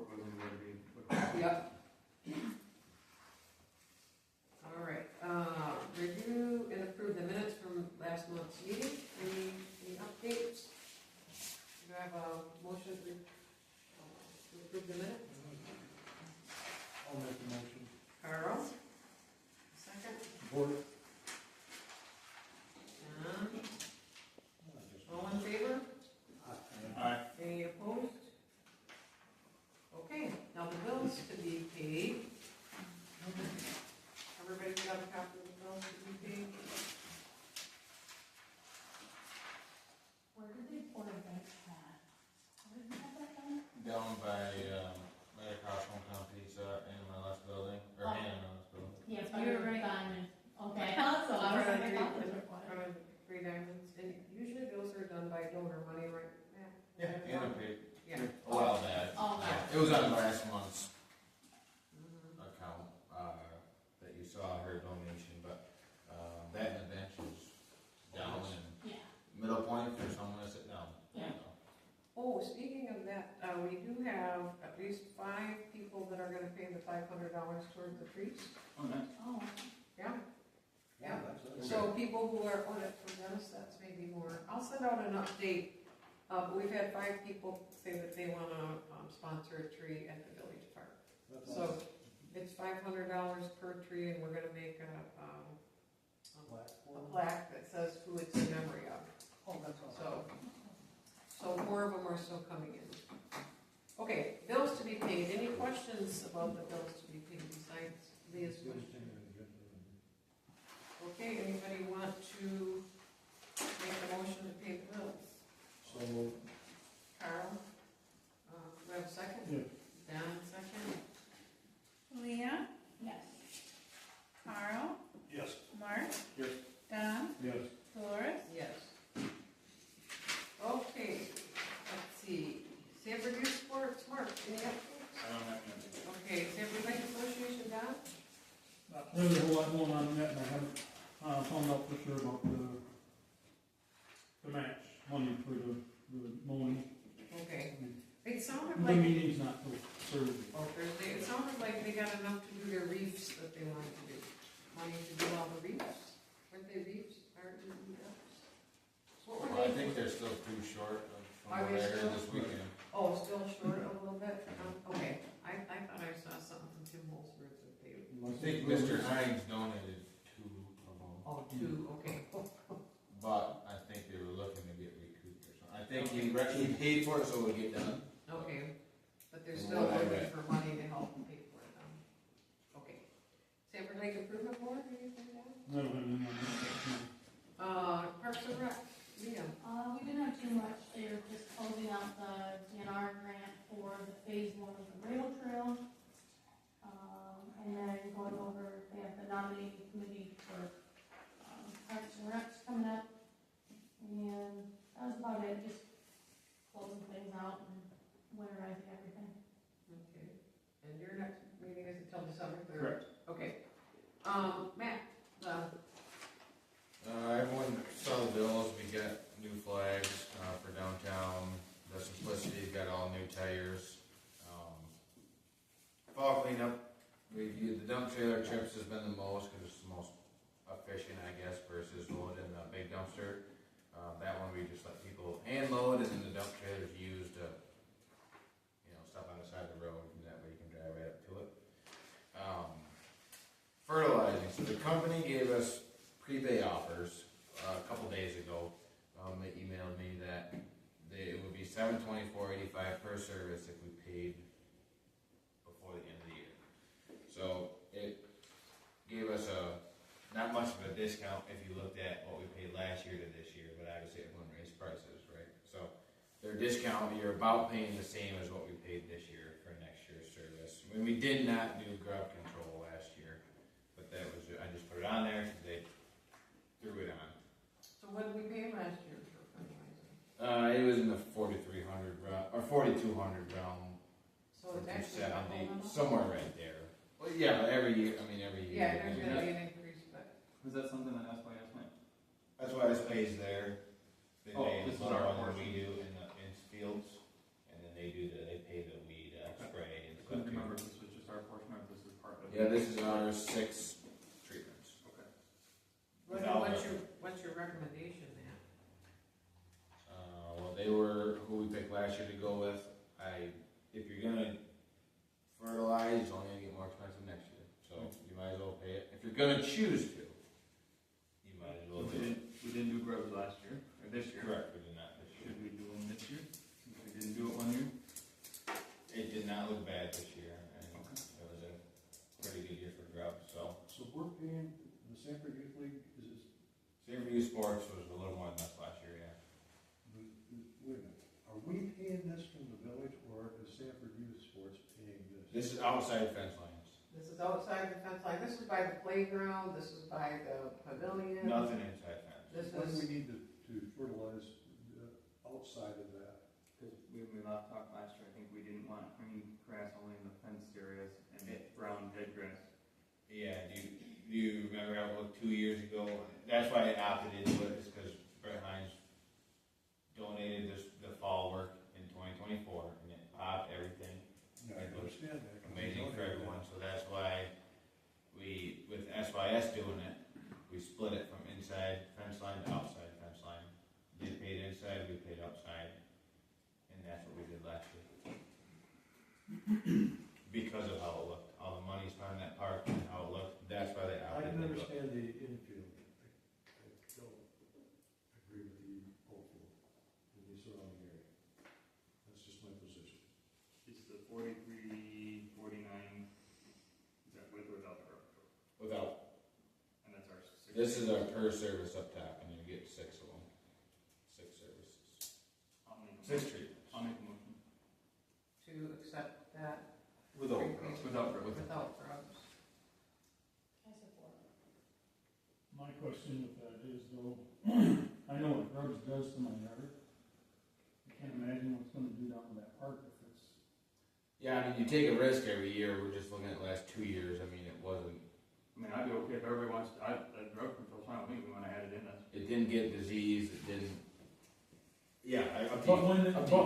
$500 towards the trees. Oh, nice. Oh, Yeah, yeah. That's- So people who are on it from Dennis, that's maybe more. I'll send out an update. But we've had 5 people say that they wanna sponsor a tree at the village park. that's So awesome. it's $500 per tree, and we're gonna make a plaque that says who it's in memory of. Oh, that's awesome. So more of them are still coming in. Okay, bills to be paid. Any questions about the bills to be paid besides Leah's question? Okay, anybody want to make a motion to pay the bills? So moved. Carl, do we have a second? Yeah. Dan, second. Leah, Yes. Carl, Yes. Mark, Yes. Don, Yes. Dolores. Yes. Okay, let's see. Sanford Youth Sports, Mark, any updates? I don't have anything. Okay, Sanford Lake Association, Don? Not really a whole lot going on in that, and I haven't, found out for sure about the match money for the mowing. Okay. It sounded The like, meeting's not till Thursday. oh, Thursday, it sounded like they got enough to do their reefs that they wanted to do. Money to do all the reefs? Weren't they reefs? Aren't they reefs? What were Well, I they? think they're still too short from Are what they I heard still? this weekend. Oh, still short a little bit? Okay, I thought I saw something from Tim Holzberg that they, I think Mr. Hines donated 2 of them, oh, 2, okay. but I think they were looking to get recouped or something. I think he paid for it so it would get done. Okay, but they're From still what I looking read. for money to help them pay for it. Okay. Sanford Lake Improvement Board, anything down? I don't have anything on that. Parks and Rec, Liam. We didn't have too much, they were just closing out the DNR grant for the phase 1 of the rail trail. And then going over, they have the nominating committee for, Parks and Recs coming up. And that was about it, just closing things out and winterizing everything. Okay. And your next meeting is until December 3rd? Correct. Okay. Matt, Everyone saw the bills, we got new flags, for downtown, the Simplicity got all new tires. Fall cleanup, the dump trailer trips has been the most, cause it's the most efficient, I guess, versus loading a big dumpster. That one we just let people hand load, and then the dump trailer's used to, stop on the side of the road, and that way you can drive right up to it. Fertilizing, so the company gave us prepay offers a couple days ago. They emailed me that it would be $724.85 per service if we paid before the end of the year. So it gave us not much of a discount if you looked at what we paid last year to this year, but obviously it wouldn't raise prices, right? So their discount, you're about paying the same as what we paid this year for next year's service. I mean, we did not do grub control last year, but that was, I just put it on there because they threw it on. so what did we pay last year for fertilizer? It was in the 4,300 realm, or 4,200 realm. So it's actually a couple 70, of them? somewhere right there. Well, yeah, but every year, every year. Yeah, there's gonna be an increase, but, Was that something that SYS went? That's why this pays there. They Oh, pay this is more our than portion. we do in fields, and then they pay the weed spray and stuff. Couldn't too. remember if this was just our portion or if this is part of it. Yeah, this is our 6 treatments. Okay. what's your recommendation, Matt? Well, they were who we picked last year to go with. If you're gonna fertilize, it's only gonna get more expensive next year, so you might as well pay it. If you're gonna choose to, you might as well do it. We didn't do grubs last year, or this year. Correct, we did not this year. Should we do them this year? Since we didn't do it one year? It did not look bad this year, and it was a pretty good year for grubs, so. So we're paying, the Sanford Youth League, is this, Sanford Youth Sports was a little more than us last year, yeah. wait a minute, are we paying this from the village, or is Sanford Youth Sports paying this? This is outside fence lines, This is outside the fence line, this is by the playground, this is by the pavilion. nothing inside fence. This Why do we is, need to fertilize outside of that? Because when we last talked last year, I think we didn't want green grass only in the fenced areas and brown dead grass. Yeah, do you remember how it looked 2 years ago? That's why I opted into it, is because Brett Hines donated the fall work in 2024, and it popped everything. Yeah, I understand that. 'cause Amazing we for don't have everyone, so that last doing it, we split it from inside fence line to outside fence line. They paid inside, we paid outside, and that's what we did last year. Because of how it looked, all the money spent on that park and how it looked, that's why they I opted can to do it. understand the infield. I don't agree with the outfield in the surrounding area. That's just my position. It's the 43, 49, is that with or without the road? Without, And that's our six. this is our per service up top, and you get 6 of them, 6 services, I'll make a 6 motion. treatments. I'll make a motion. To accept that Without, Without road. without grubs. I support. My question with that is though, I know what drugs does to my yard. I can't imagine what it's gonna do down to that park if it's, Yeah, I mean, you take a risk every year. We're just looking at the last 2 years. I mean, it wasn't. I mean, I'd be okay if everybody wants, the drug control's fine with me, we wanna add it in this. It didn't get disease. It didn't. Yeah, up to but you.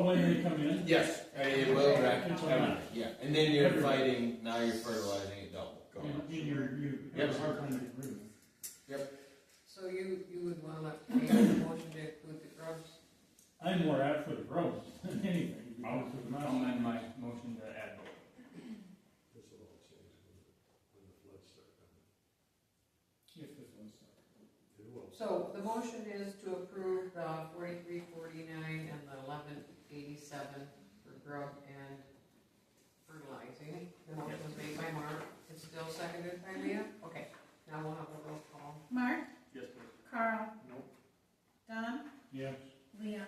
when, they come in. Yes, I mean, it will wreck It's everything. not. Yeah, and then you're fighting. Now you're fertilizing it double. And you have a hard time getting rid of them. So you would wanna make a motion to include the grubs? I'm more apt for the growth than anything I'll because of the I'll amend my motion to add both. That's what I'll say is when the floods start coming. If this one's. It will. So the motion is to approve the 4349 and the 1187 for grub and fertilizing. The motion was made by Mark, it's still seconded by Leah? Okay, now we'll have a roll call. Mark, Yes, please. Carl, Nope. Don, Yes. Leah,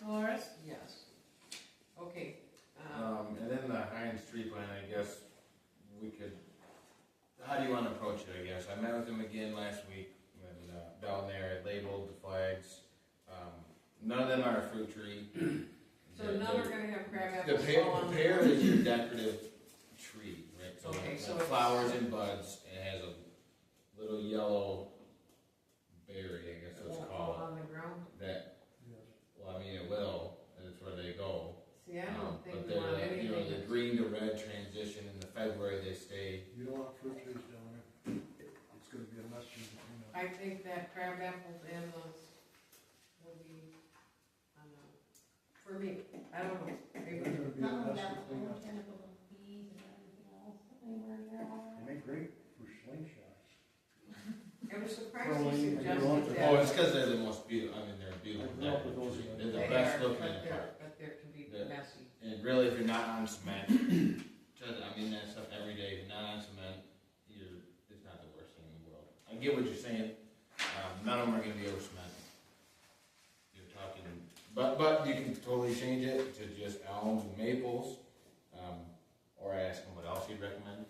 Dolores. Yes. Okay, And then the Heinz tree plan. I guess we could. How do you want to approach it? I guess I met with him again last week. And down there, I labeled the flags. None of them are a fruit tree. so none are gonna have crab The apples pear, fall on the pear is your decorative tree, right? So Okay, it so has it's- flowers and buds. It has a little yellow berry, I guess It it's won't fall called. on the ground? That, Yes. well, I mean, it will, and it's where they go. See, I don't think But we want they're, anything. you know, the that's- green to red transition in the February they stay. You don't want fruit trees down there. It's gonna be a mess between them. I think that crab apples and those will be, for me, I don't know. Maybe It's gonna be a Not only mess that, but between the them. chemical and bees and everything else, anywhere near all They make great for slingshots. I was surprised Throwing- you I grew up suggested with- that. Oh, it's because they're the most beautiful, I mean, they're a beautiful I grew up with decorative those. tree. They're the They best are, looking in the park. but there can be They're- messy. And really, if you're not on cement, I mean that stuff every day. If you're not on cement, it's not the worst thing in the world. I get what you're saying. None of them are going to be over cement. You're talking, but you can totally change it to just elms and maples, or ask them what else you'd recommend.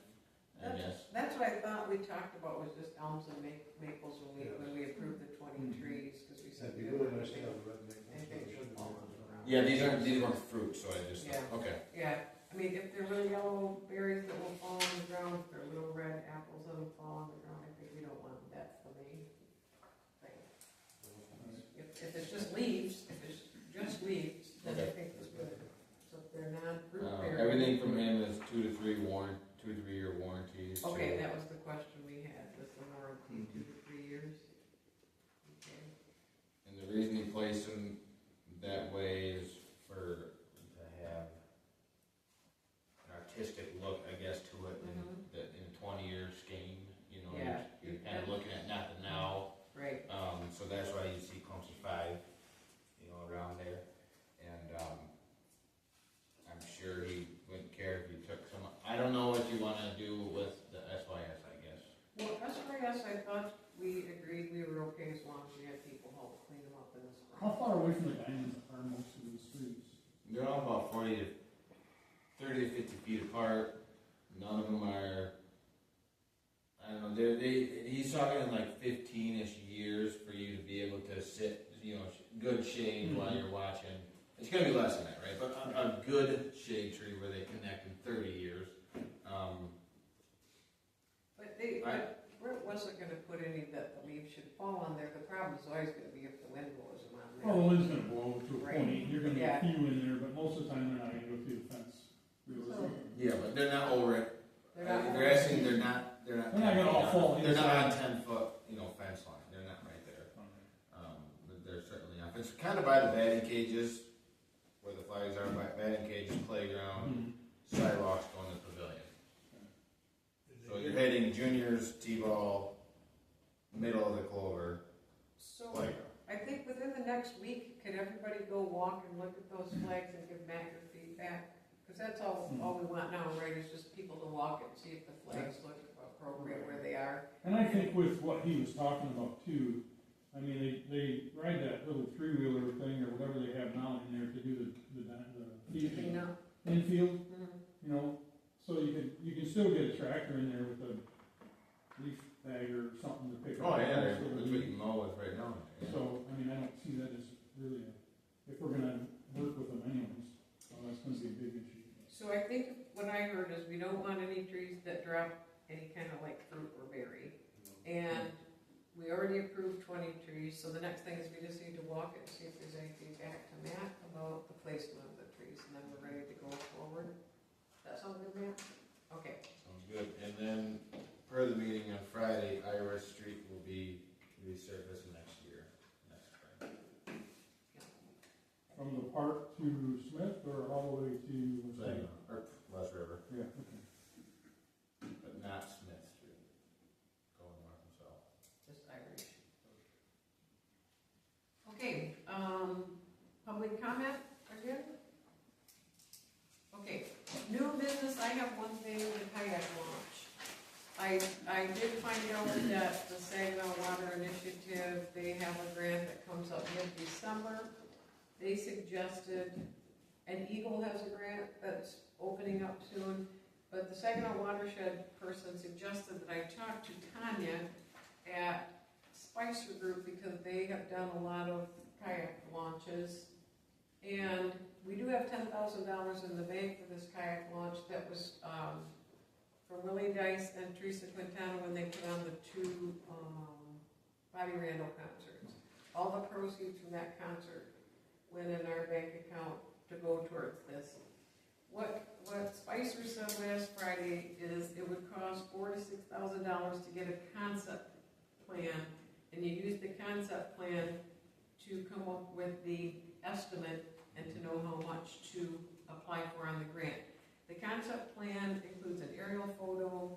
I guess. That's what I thought we talked about, was just elms and maples when we approved the 20 trees, because we said. It'd be we really didn't nice to want have a red maple. anything It should to be fall red. on the ground. Yeah, these weren't fruit, so I just Yeah. okay. Yeah, I mean, if they're really yellow berries that will fall on the ground, if they're little red apples that will fall on the ground, I think we don't want that for me. If it's just leaves, then I think it's good. So if they're not fruit berries. Everything from him is 2 to 3 year warranties. Okay, that was the question we had, was the warranty 2 to 3 years? Okay. And the reason he placed them that way is to have an artistic look, I guess, to it in a 20-year scheme. You know, Yeah. you're kind of looking at not the now. Right. So that's why you see clumps of 5, around there. And I'm sure he wouldn't care if you took some. I don't know what you want to do with the SYS, I guess. Well, SYS, I thought we agreed we were okay as long as we had people help clean them up in the spring. How far away from the diamonds are most of these streets? They're all about 30 to 50 feet apart. None of them are. I don't know. He's talking in like 15-ish years for you to be able to sit, good shade while you're watching. It's going to be less than that, right? But a good shade tree where they connect in 30 years. But Brent wasn't gonna put any that the leaves should fall on there. The problem is always gonna be if the wind blows them on there. Well, the wind's gonna blow to a Right. point, you're gonna Yeah. get a few in there, but most of the time they're not gonna go through the fence. Realistically. Yeah, but they're not over it. They're not They're asking. They're not they're not. They're not gonna all fall They're not on inside. 10-foot, fence line, they're not right there. But they're certainly on, it's kind of by the batting cages, where the flags are, by batting cages, playground, sidewalks going to the pavilion. So you're hitting juniors, T-ball, middle of the clover, So, playground. I think within the next week, could everybody go walk and look at those flags and give Matt your feedback? Because that's all we want now, right, is just people to walk and see if the flags look appropriate where they are. And I think with what he was talking about too, I mean, they ride that little three-wheeler thing or whatever they have now in there to do Clean up. infield, Mhm. you know, so you can still get a tractor in there with a leaf bag or something to pick up. Oh, yeah, most that's of what the- you can mow with right now. Yeah. So, I mean, I don't see that as really if we're gonna work with them anyways, that's gonna be a big issue. So I think what I heard is we don't want any trees that drop any kind of like fruit or berry. And we already approved 20 trees, so the next thing is we just need to walk it and see if there's any feedback to Matt about the placement of the trees, and then we're ready to go forward. That sound good, Matt? Okay. Sounds good. And then, per the meeting on Friday, Iris Street will be resurfaced next year, next spring. From the park to Smith or all the way to? Or West River, Yeah, okay. but not Smith Street, going north and south. Just Irish. Okay, public comment again? Okay, new business, I have one thing, the kayak launch. I did find out that the Saginaw Water Initiative, they have a grant that comes up mid-December. They suggested, and Eagle has a grant that's opening up soon, but the Saginaw Watershed person suggested that I talk to Tanya at Spicer Group because they have done a lot of kayak launches. And we do have $10,000 in the bank for this kayak launch that was for Willie Dice and Teresa Quintana when they put on the two Bobby Randall concerts. All the proceeds from that concert went in our bank account to go towards this. What Spicer said last Friday is it would cost $4,000 to $6,000 to get a concept plan, and you use the concept plan to come up with the estimate and to know how much to apply for on the grant. The concept plan includes an aerial photo,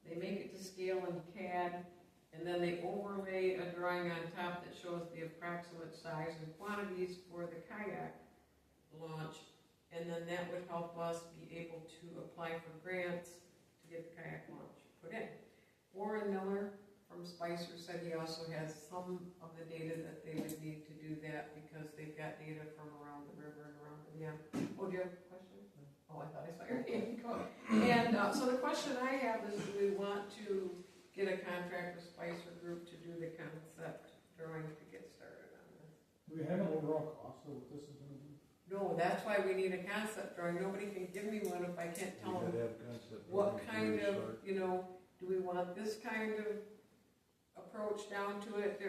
they make it to scale in CAD, and then they overlay a drawing on top that shows the approximate size and quantities for the kayak launch, and then that would help us be able to apply for grants to get the kayak launch put in. Warren Miller from Spicer said he also has some of the data that they would need to do that because they've got data from around the river and around, yeah. Oh, do you have a question? Oh, I thought I saw your hand go. And so the question I have is, do we want to get a contract with Spicer Group to do the concept drawing to get started on this? Do we have an overall cost of what this is gonna be? No, that's why we need a concept drawing. Nobody can give me one if I can't tell them You gotta have concept what before kind you of, start. you know, do we want this kind of approach down to it?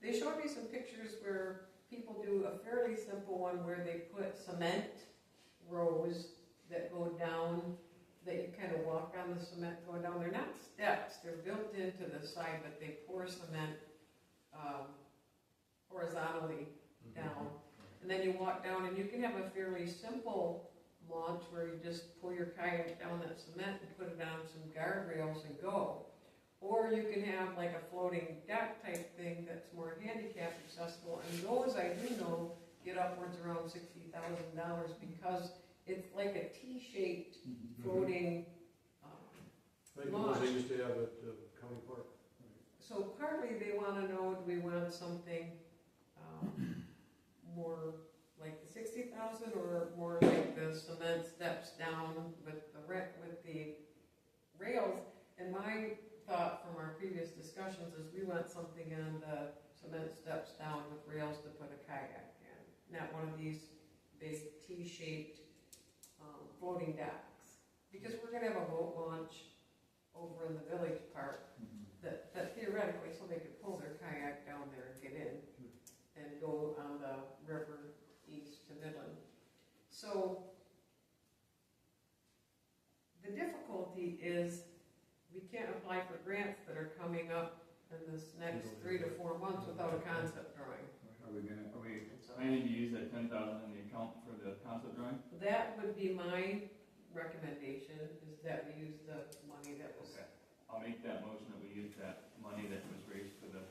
They showed me some pictures where people do a fairly simple one where they put cement rows that go down, that you kind of walk on the cement going down. They're not steps, they're built into the side, but they pour cement horizontally down. And then you walk down and you can have a fairly simple launch where you just pull your kayak down that cement and put it on some guardrails and go. Or you can have like a floating deck type thing that's more handicap accessible. And those, I do know, get upwards around $60,000 because it's like a T-shaped floating Like launch. those they used to have at County Park. So partly they want to know, do we want something more like the 60,000 or more like the cement steps down with the rails? And my thought from our previous discussions is we want something on the cement steps down with rails to put a kayak in, not one of these big T-shaped floating decks. Because we're going to have a boat launch over in the village park that theoretically somebody could pull their kayak down there and get in and go on the river east to Midland. So the difficulty is we can't apply for grants that are coming up in this next 3 to 4 months without a concept drawing. Are we planning to use that 10,000 in the account for the concept drawing? That would be my recommendation, is that we use the money that was. Okay. I'll make that motion that we use that money that was raised for the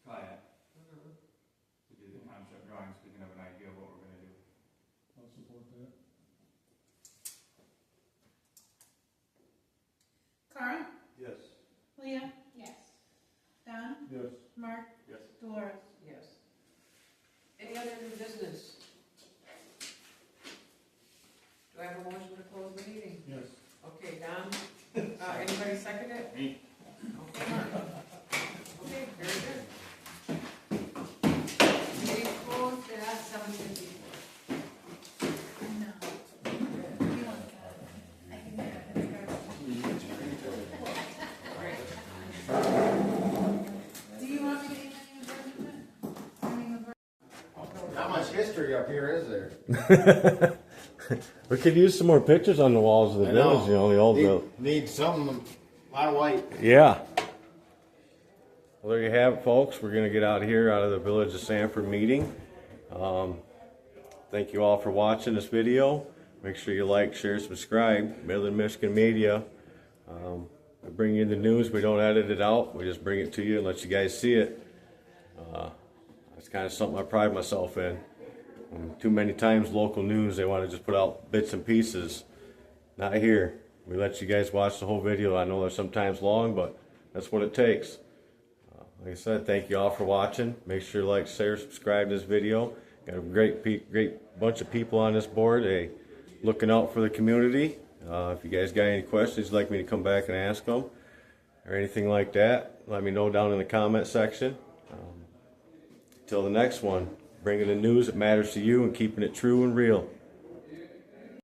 kayak to do the concept drawings, so we can have an idea of what we're gonna do. I'll support that. Carl? Yes. Leah? Yes. Don? Yes. Mark? Yes. Dolores? Yes. Any other new business? Do I have a motion to close the meeting? Yes. Okay, Don, anybody second it? Me. Okay, Mark. Okay, very good. Meeting closed at 7:54. No. You want that? I can get it. Do you want me to email you the document? I mean, the Not much history up here, is there? We could use some more pictures on the walls of the I know. village, you know, the old village. Need some, a lot of white. Yeah. Well, there you have it, folks. We're going to get out of here, out of the Village of Sanford meeting. Thank you all for watching this video. Make sure you like, share, subscribe. Midland, Michigan Media. We bring you the news. We don't edit it out. We just bring it to you and let you guys see it. That's kind of something I pride myself in. Too many times local news, they want to just put out bits and pieces. Not here. We let you guys watch the whole video. I know they're sometimes long, but that's what it takes. Like I said, thank you all for watching. Make sure you like, share, subscribe to this video. Got a great bunch of people on this board. They looking out for the community. If you guys got any questions you'd like me to come back and ask them or anything like that, let me know down in the comment section. Till the next one, bringing the news that matters to you and keeping it true and real.